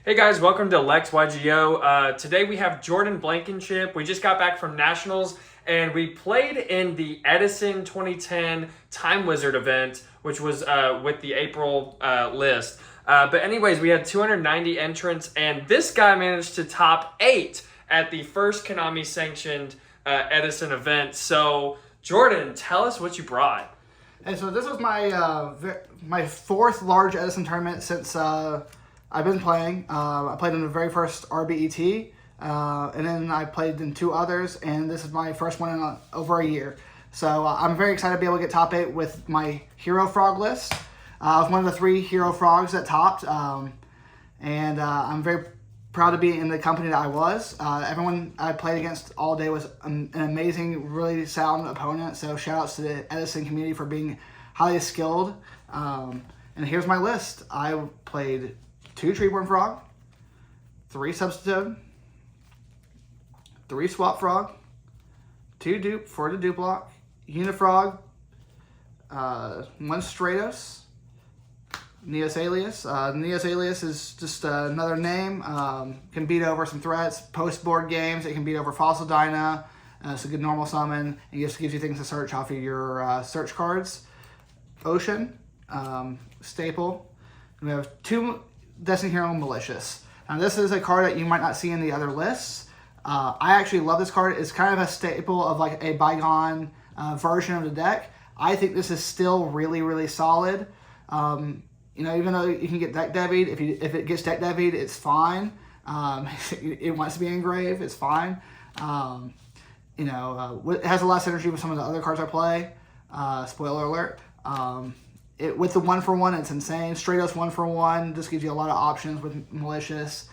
Hey guys, welcome to LexYGO. Today we have Jordan Blankenship. We just got back from Nationals and we played in the Edison 2010 Time Wizard event, which was with the April list. But anyways, we had 290 entrants and this guy managed to top 8 at the first Konami sanctioned Edison event. So Jordan, tell us what you brought. And so this was my fourth large Edison tournament since I've been playing. I played in the very first RBET, and then I played in two others, and this is my first one in over a year. So I'm very excited to be able to get top 8 with my hero frog list. I was one of the 3 hero frogs that topped, and I'm very proud to be in the company that I was. Everyone I played against all day was an amazing, really sound opponent. So shout outs to the Edison community for being highly skilled. And here's my list. I played 2 Treeborn Frog, 3 Substitute, 3 Swap Frog, 2 Dupe for the Dupe Block, Unifrog, 1 Stratos, Neos Alias. Neos Alias is just another name. Can beat over some threats. Post-board games, it can beat over Fossil Dyna. It's a good normal summon. It just gives you things to search off of your search cards. Ocean, Staple. We have 2 Destiny Hero Malicious. Now this is a card that you might not see in the other lists. I actually love this card. It's kind of a staple of like a bygone version of the deck. I think this is still really, really solid. Even though you can get deck devied, if it gets deck devied, it's fine. It wants to be engraved, it's fine. It has a lot of synergy with some of the other cards I play. Spoiler alert. With the 1-for-1, it's insane. Stratos 1-for-1 just gives you a lot of options with Malicious.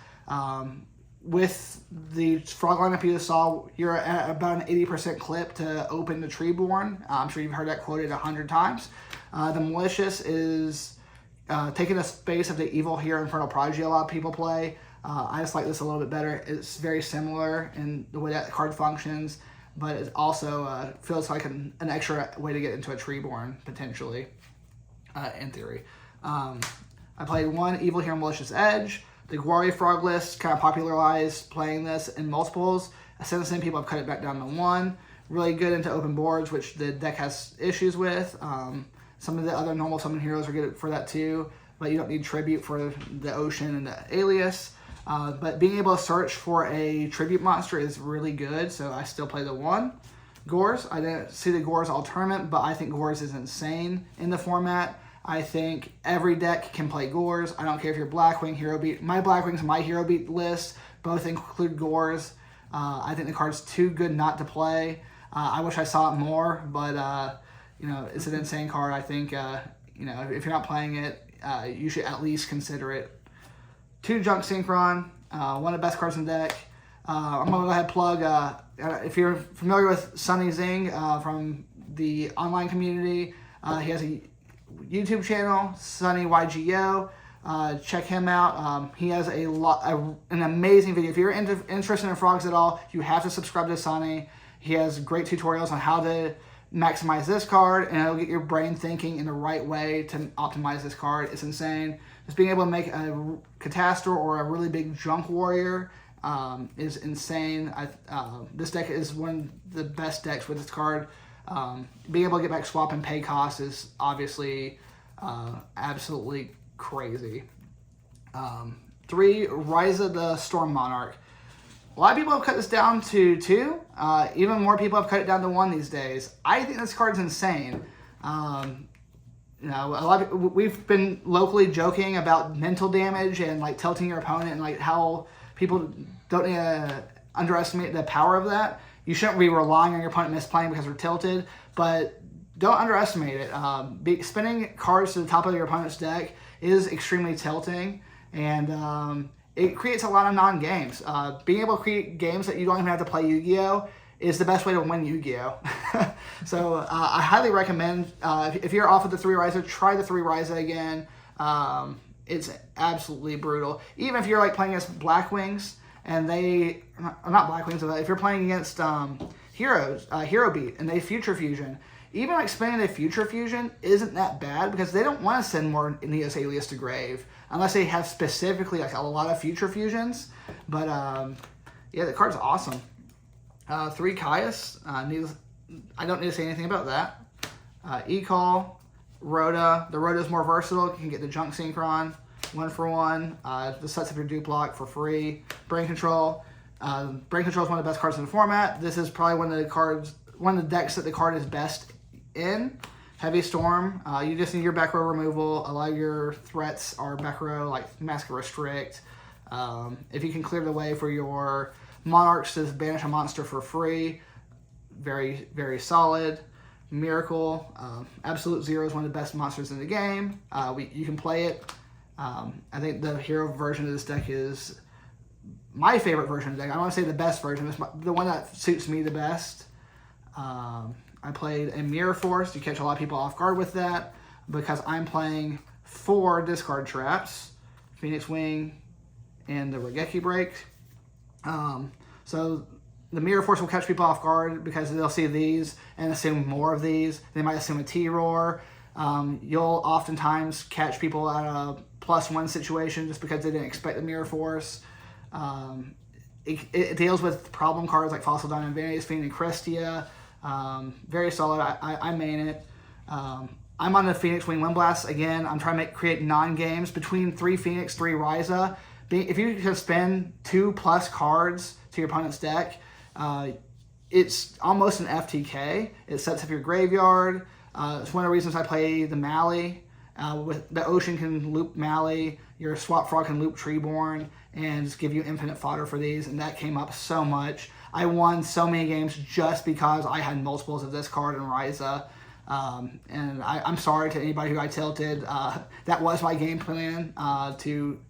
With the frog lineup you just saw, you're at about an 80% clip to open the Treeborn. I'm sure you've heard that quoted 100 times. The Malicious is taking a space of the Evil Hero Infernal Prodigy a lot of people play. I just like this a little bit better. It's very similar in the way that card functions, but it also feels like an extra way to get into a Treeborn, potentially, in theory. I played 1 Evil Hero Malicious Edge. The Guari Frog list kind of popularized playing this in multiples. Since then, people have cut it back down to 1. Really good into open boards, which the deck has issues with. Some of the other normal summon heroes are good for that too, but you don't need tribute for the Ocean and the Alias. But being able to search for a tribute monster is really good, so I still play the 1. Gores, I didn't see the Gores all tournament, but I think Gores is insane in the format. I think every deck can play Gores. I don't care if you're Blackwing, Hero Beat. My Blackwing's my Hero Beat list. Both include Gores. I think the card's too good not to play. I wish I saw it more, but it's an insane card. I think if you're not playing it, you should at least consider it. 2 Junk Synchron, one of the best cards in the deck. I'm gonna go ahead and plug. If you're familiar with Sunny Zing from the online community, he has a YouTube channel, Sunny YGO. Check him out. He has an amazing video. If you're interested in frogs at all, you have to subscribe to Sunny. He has great tutorials on how to maximize this card, and it'll get your brain thinking in the right way to optimize this card. It's insane. Just being able to make a Catastor or a really big Junk Warrior is insane. This deck is one of the best decks with this card. Being able to get back swap and pay costs is obviously absolutely crazy. 3 Rise of the Storm Monarch. A lot of people have cut this down to 2. Even more people have cut it down to 1 these days. I think this card's insane. A lot of we've been locally joking about mental damage and like tilting your opponent and like how people don't underestimate the power of that. You shouldn't be relying on your opponent misplaying because they're tilted, but don't underestimate it. Spinning cards to the top of your opponent's deck is extremely tilting, and it creates a lot of non-games. Being able to create games that you don't even have to play Yu-Gi-Oh! Is the best way to win Yu-Gi-Oh! So I highly recommend, if you're off of the 3 Ryza, try the 3 Ryza again. It's absolutely brutal. Even if you're like playing against Blackwings, and not Blackwings, but if you're playing against Hero Beat, and they Future Fusion, even like spending a Future Fusion isn't that bad because they don't want to send more Neos Alias to grave unless they have specifically like a lot of Future Fusions. But yeah, the card's awesome. 3 Caius. I don't need to say anything about that. E-Call, Rhoda. The Rhoda is more versatile. You can get the Junk Synchron, 1-for-1. This sets up your dupe lock for free. Brain Control. Brain Control is one of the best cards in the format. This is probably one of the decks that the card is best in. Heavy Storm. You just need your back row removal. A lot of your threats are back row, like Mask Restrict. If you can clear the way for your Monarchs to banish a monster for free, very, very solid. Miracle. Absolute Zero is one of the best monsters in the game. You can play it. I think the hero version of this deck is my favorite version of the deck. I don't want to say the best version. It's the one that suits me the best. I played a Mirror Force to catch a lot of people off guard with that because I'm playing 4 discard traps, Phoenix Wing, and the Regeki Break. So the Mirror Force will catch people off guard because they'll see these and assume more of these. They might assume a T-Roar. You'll oftentimes catch people at a +1 situation just because they didn't expect the Mirror Force. It deals with problem cards like Fossil Diamond, Vanity's Fiend, and Crestia. Very solid. I main it. I'm on the Phoenix Wing Windblast. Again, I'm trying to create non-games between 3 Phoenix, 3 Ryza. If you can spend 2+ cards to your opponent's deck, it's almost an FTK. It sets up your graveyard. It's one of the reasons I play the Mally. With the Ocean can loop Mally, your Swap Frog can loop Treeborn, and just give you infinite fodder for these, and that came up so much. I won so many games just because I had multiples of this card in Ryza. And I'm sorry to anybody who I tilted. That was my game plan, to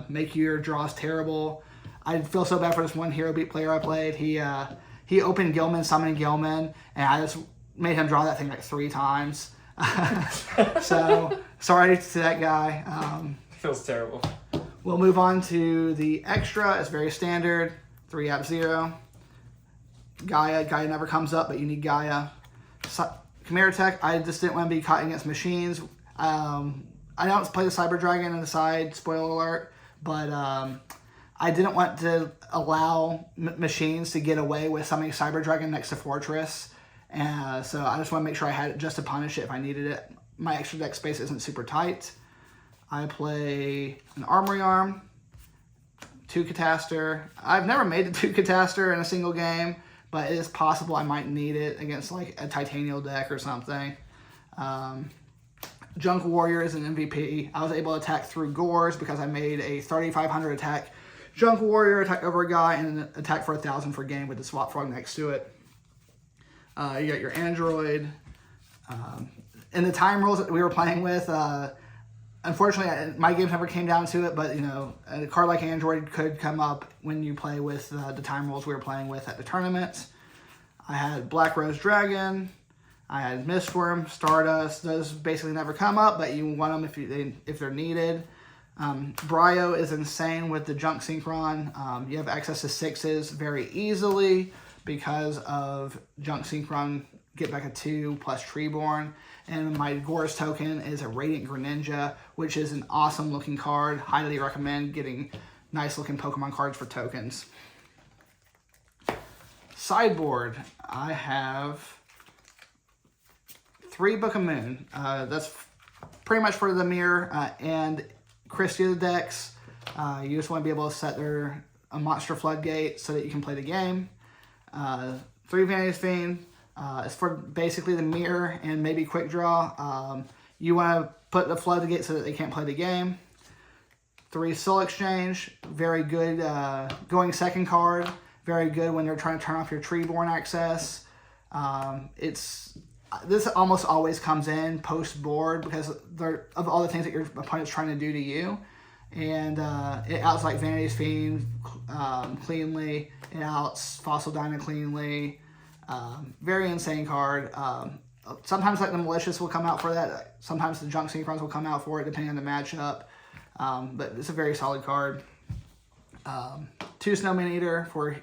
make your draws terrible. I feel so bad for this one Hero Beat player I played. He opened Gilman, summoned Gilman, and I just made him draw that thing like 3 times. So sorry to that guy. Feels terrible. We'll move on to the extra. It's very standard. 3 App 0. Gaia never comes up, but you need Gaia. Chimera Tech, I just didn't want to be caught against machines. I don't play the Cyber Dragon on the side, spoiler alert, but I didn't want to allow machines to get away with summoning Cyber Dragon next to Fortress. So I just want to make sure I had it just to punish it if I needed it. My extra deck space isn't super tight. I play an Armory Arm, 2 Cataster. I've never made the 2 Cataster in a single game, but it is possible I might need it against like a Titanial deck or something. Junk Warrior is an MVP. I was able to attack through Gores because I made a 3,500 attack Junk Warrior, attack over a guy, and an attack for 1,000 for game with the Swap Frog next to it. You got your Android. And the time rules that we were playing with, unfortunately, my games never came down to it, but, you know, a card like Android could come up when you play with the time rules we were playing with at the tournament. I had Black Rose Dragon. I had Mistworm, Stardust. Those basically never come up, but you want them if they're needed. Bryo is insane with the Junk Synchron. You have access to 6s very easily because of Junk Synchron, get back a 2 plus Treeborn. And my Gores token is a Radiant Greninja, which is an awesome looking card. Highly recommend getting nice looking Pokemon cards for tokens. Sideboard, I have 3 Book of Moon. That's pretty much for the Mirror and Cristia decks. You just want to be able to set a Monster Floodgate so that you can play the game. 3 Vanity's Fiend. It's for basically the Mirror and maybe Quick Draw. You want to put the Floodgate so that they can't play the game. 3 Soul Exchange. Very good going second card. Very good when they're trying to turn off your Treeborn access. This almost always comes in post-board because of all the things that your opponent's trying to do to you. And it outs like Vanity's Fiend cleanly. It outs Fossil Diamond cleanly. Very insane card. Sometimes like the Malicious will come out for that. Sometimes the Junk Synchrons will come out for it depending on the matchup. But it's a very solid card. 2 Snowman Eater for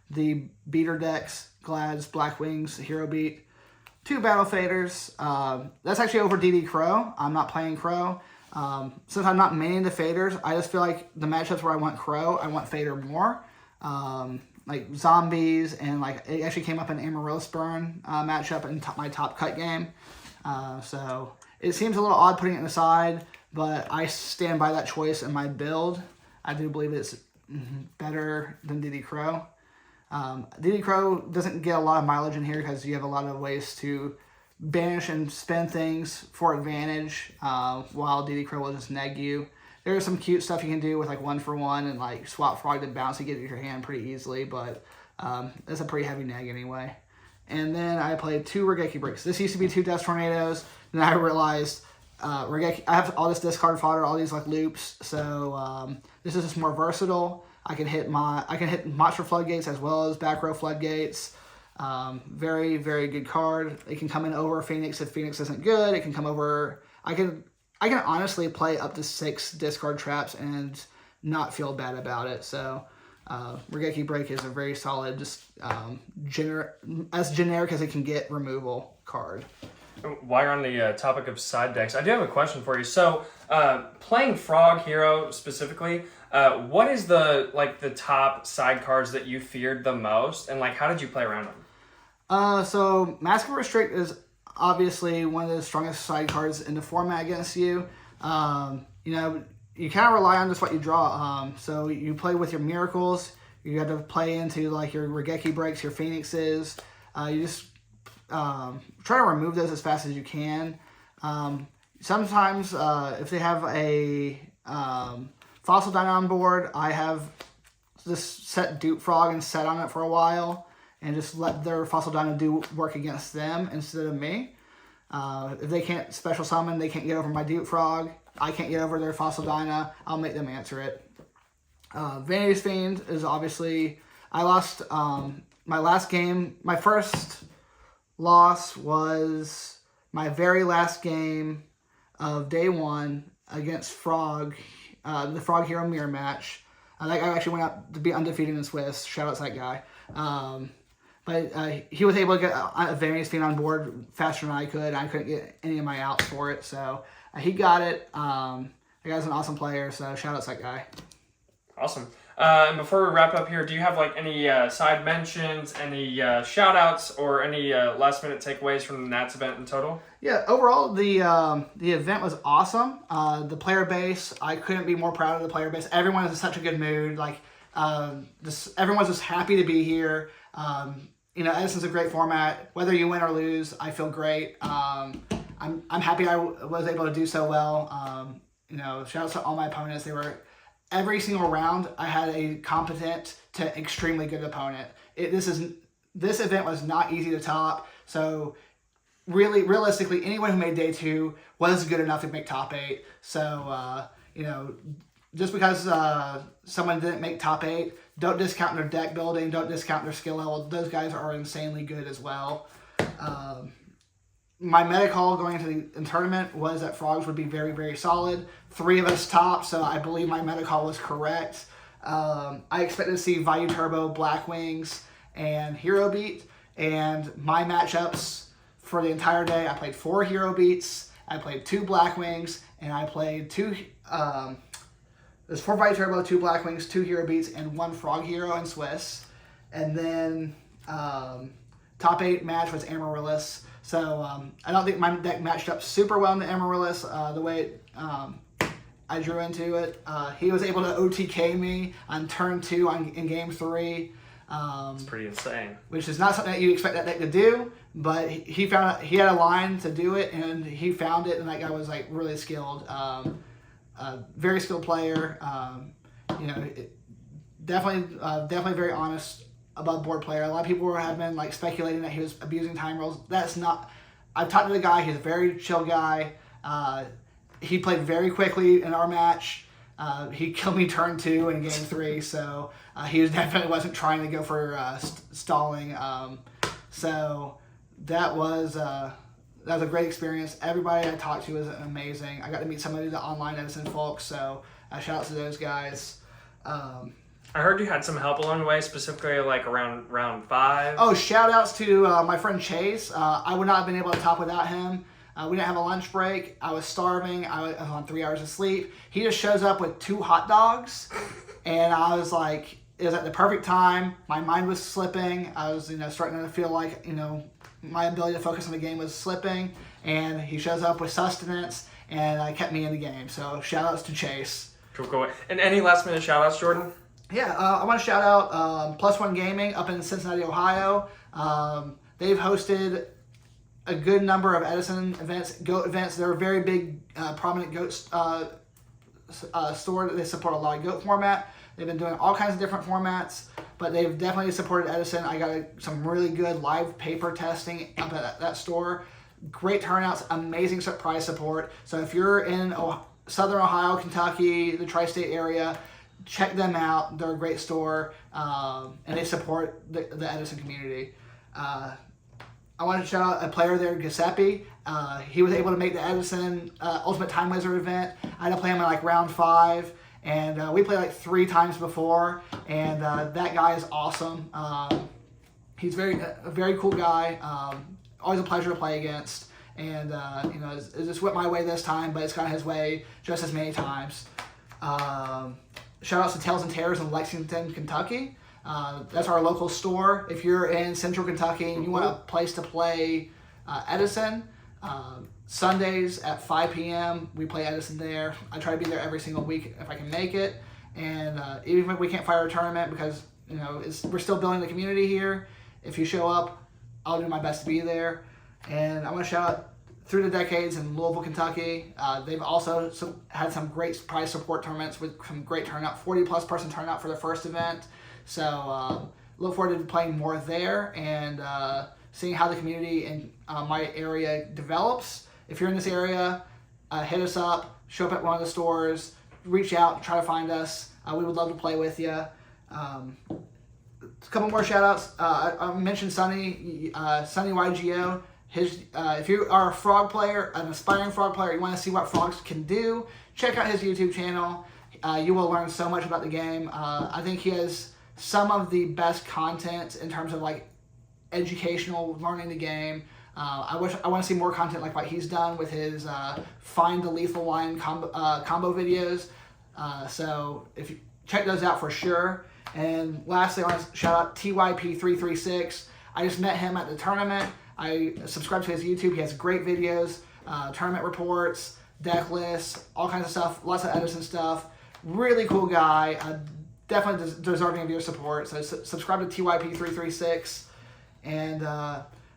the beater decks. Glads, Black Wings, Hero Beat. 2 Battle Faders. That's actually over DD Crow. I'm not playing Crow. Since I'm not maining the Faders, I just feel like the matchups where I want Crow, I want Fader more. Like Zombies, and like it actually came up in Amaryllis Burn matchup in my top cut game. So it seems a little odd putting it aside, but I stand by that choice in my build. I do believe it's better than DD Crow. DD Crow doesn't get a lot of mileage in here because you have a lot of ways to banish and spin things for advantage, while DD Crow will just neg you. There's some cute stuff you can do with like 1-for-1 and like swap Frog to bounce to get it in your hand pretty easily, but that's a pretty heavy neg anyway. And then I played 2 Regeki Breaks. This used to be 2 Death Tornadoes, and then I realized Regeki, I have all this discard fodder, all these like loops, so this is just more versatile. I can hit Monster Floodgates as well as Back Row Floodgates. Very, very good card. It can come in over Phoenix if Phoenix isn't good. It can come over. I can honestly play up to 6 discard traps and not feel bad about it. So Regeki Break is a very solid, just as generic as it can get removal card. While you're on the topic of side decks, I do have a question for you. So, playing Frog Hero specifically, what is the top side cards that you feared the most, and like how did you play around them? So Mask of Restrict is obviously one of the strongest side cards in the format against you. You kind of rely on just what you draw. So you play with your Miracles. You have to play into like your Regeki Breaks, your Phoenixes. You just try to remove those as fast as you can. Sometimes if they have a Fossil Dino on board, I have just set Dupe Frog and set on it for a while and just let their Fossil Dino do work against them instead of me. If they can't special summon, they can't get over my Dupe Frog. I can't get over their Fossil Dino. I'll make them answer it. Vanity's Fiend is obviously... I lost my last game. My first loss was my very last game of day 1 against Frog, the Frog Hero Mirror match. That guy actually went out to be undefeated in Swiss. Shout out to that guy. But he was able to get a Vanity's Fiend on board faster than I could. I couldn't get any of my outs for it, so he got it. That guy's an awesome player, so shout out to that guy. Awesome. And before we wrap up here, do you have like any side mentions, any shout outs, or any last minute takeaways from the Nats event in total? Yeah, overall the event was awesome. The player base, I couldn't be more proud of the player base. Everyone is in such a good mood. Like everyone's just happy to be here. Edison's a great format. Whether you win or lose, I feel great. I'm happy I was able to do so well. Shout out to all my opponents. They were every single round. I had a competent to extremely good opponent. This event was not easy to top. So really, realistically, anyone who made day 2 was good enough to make top 8. So just because someone didn't make top 8, don't discount their deck building, don't discount their skill level. Those guys are insanely good as well. My meta call going into the tournament was that Frogs would be very, very solid. 3 of us top, so I believe my meta call was correct. I expected to see Vayu Turbo, Black Wings, and Hero Beat. And my matchups for the entire day, I played 4 Hero Beats, I played 2 Black Wings, and I played 2... there's 4 Vayu Turbo, 2 Black Wings, 2 Hero Beats, and 1 Frog Hero in Swiss. And then top 8 match was Amaryllis. So I don't think my deck matched up super well into Amaryllis the way I drew into it. He was able to OTK me on turn 2 in game 3. It's pretty insane. Which is not something that you expect that deck to do, but he had a line to do it, and he found it, and that guy was like really skilled. Very skilled player. Definitely very honest above board player. A lot of people have been like speculating that he was abusing time rolls. That's not. I've talked to the guy. He's a very chill guy. He played very quickly in our match. He killed me turn 2 in game 3, so he definitely wasn't trying to go for stalling. So that was a great experience. Everybody I talked to was amazing. I got to meet some of the online Edison folks, so shout out to those guys. I heard you had some help along the way, specifically like around round 5. Oh, shout outs to my friend Chase. I would not have been able to top without him. We didn't have a lunch break. I was starving. I was on 3 hours of sleep. He just shows up with 2 hot dogs. And I was like, it was at the perfect time. My mind was slipping. I was, starting to feel like, my ability to focus on the game was slipping. And he shows up with sustenance and kept me in the game. So shout outs to Chase. Cool. And any last minute shout outs, Jordan? Yeah, I want to shout out Plus One Gaming up in Cincinnati, Ohio. They've hosted a good number of Edison events, GOAT events. They're a very big, prominent GOAT store. They support a lot of GOAT format. They've been doing all kinds of different formats, but they've definitely supported Edison. I got some really good live paper testing up at that store. Great turnouts, amazing prize support. So if you're in Southern Ohio, Kentucky, the tri-state area, check them out. They're a great store, and they support the Edison community. I want to shout out a player there, Giuseppe. He was able to make the Edison Ultimate Time Wizard event. I had to play him in round 5, and we played 3 times before, and that guy is awesome. He's a very cool guy. Always a pleasure to play against, and it just went my way this time, but it's gone his way just as many times. Shout outs to Tails and Terrors in Lexington, Kentucky. That's our local store. If you're in Central Kentucky and you want a place to play Edison, Sundays at 5 p.m. we play Edison there. I try to be there every single week if I can make it. And even if we can't fire a tournament because we're still building the community here, if you show up, I'll do my best to be there. And I want to shout out through the decades in Louisville, Kentucky. They've also had some great prize support tournaments with some great turnout, 40+ person turnout for the first event. So look forward to playing more there and seeing how the community in my area develops. If you're in this area, hit us up, show up at one of the stores, reach out, try to find us. We would love to play with you. A couple more shout outs. I mentioned Sonny YGO. If you are a frog player, an aspiring frog player, you want to see what frogs can do, check out his YouTube channel. You will learn so much about the game. I think he has some of the best content in terms of educational, learning the game. I want to see more content like what he's done with his find the lethal line combo videos. So if you check those out for sure. And lastly, I want to shout out TYP336. I just met him at the tournament. I subscribe to his YouTube. He has great videos, tournament reports, deck lists, all kinds of stuff, lots of Edison stuff. Really cool guy. Definitely deserving of your support. So subscribe to TYP336. And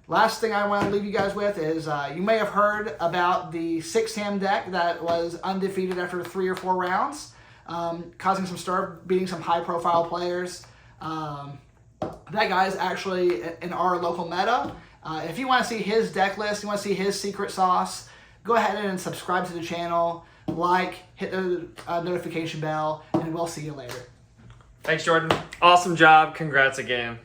last thing I want to leave you guys with is you may have heard about the 6-hand deck that was undefeated after 3 or 4 rounds, causing some stir, beating some high-profile players. That guy is actually in our local meta. If you want to see his deck list, you want to see his secret sauce, go ahead and subscribe to the channel, hit the notification bell, and we'll see you later. Thanks, Jordan. Awesome job. Congrats again.